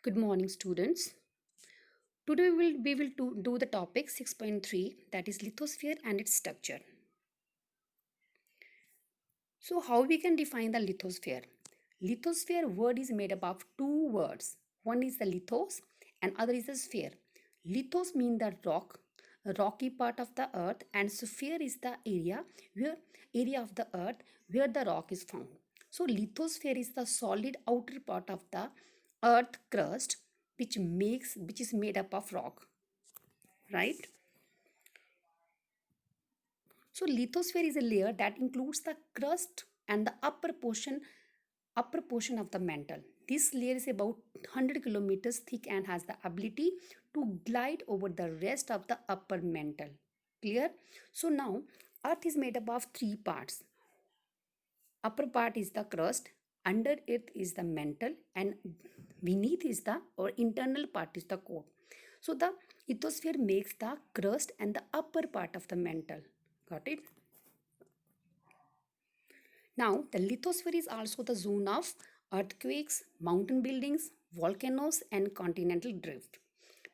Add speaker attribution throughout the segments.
Speaker 1: Good morning, students. Today we will do the topic 6.3, that is lithosphere and its structure. So how we can define the lithosphere? Lithosphere word is made up of two words. One is the lithos and other is the sphere. Lithos mean the rock, a rocky part of the earth, and sphere is the area of the earth where the rock is found. So lithosphere is the solid outer part of the earth crust which is made up of rock, right? So lithosphere is a layer that includes the crust and the upper portion of the mantle. This layer is about 100 kilometers thick and has the ability to glide over the rest of the upper mantle. Clear? So now earth is made up of three parts. Upper part is the crust, under it is the mantle, and beneath is the or internal part is the core. So the lithosphere makes the crust and the upper part of the mantle. Got it? Now, the lithosphere is also the zone of earthquakes, mountain buildings, volcanoes, and continental drift.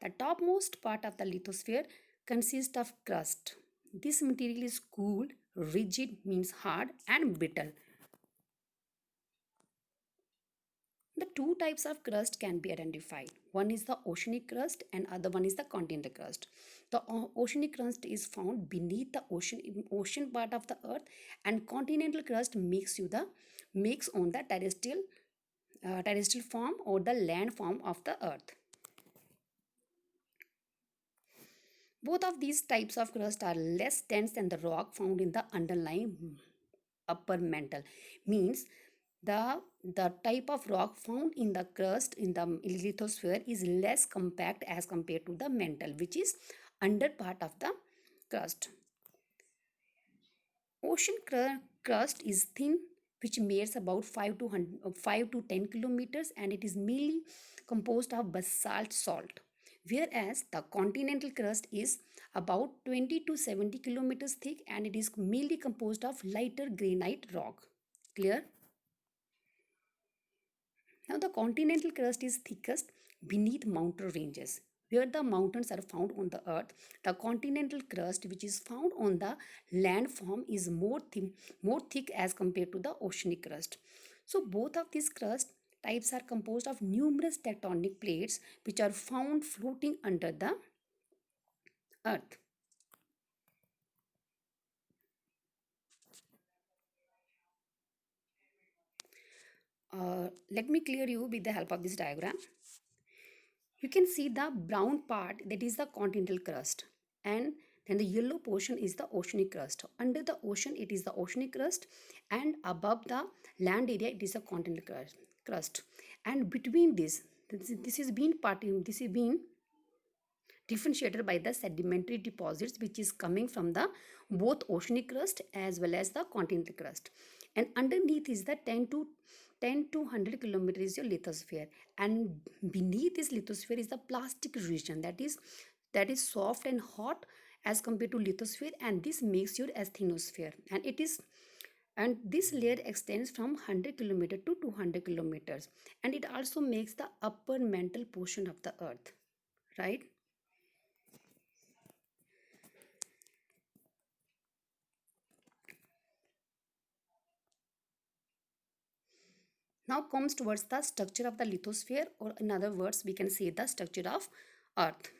Speaker 1: The topmost part of the lithosphere consists of crust. This material is cool, rigid means hard, and brittle. The two types of crust can be identified. One is the oceanic crust and other one is the continental crust. The oceanic crust is found beneath the ocean part of the earth, and continental crust makes on the terrestrial form or the land form of the earth. Both of these types of crust are less dense than the rock found in the underlying upper mantle. Means the type of rock found in the crust in the lithosphere is less compact as compared to the mantle, which is under part of the crust. Ocean crust is thin, which measures about 5 to 10 kilometers, and it is mainly composed of basalt salt. Whereas the continental crust is about 20 to 70 kilometers thick, and it is mainly composed of lighter granite rock. Clear? Now, the continental crust is thickest beneath mountain ranges. Where the mountains are found on the earth, the continental crust, which is found on the landform, is more thick as compared to the oceanic crust. So, both of these crust types are composed of numerous tectonic plates which are found floating under the earth. Let me clear you with the help of this diagram. You can see the brown part, that is the continental crust, and then the yellow portion is the oceanic crust. Under the ocean it is the oceanic crust, and above the land area it is the continental crust. And between this is being differentiated by the sedimentary deposits which is coming from the both oceanic crust as well as the continental crust. And underneath is the 10 to 100 kilometers is your lithosphere, and beneath this lithosphere is the plastic region, that is soft and hot as compared to lithosphere, and this makes your asthenosphere, and this layer extends from 100 kilometer to 200 kilometers, and it also makes the upper mantle portion of the earth, right? Now comes towards the structure of the lithosphere, or in other words we can say the structure of earth.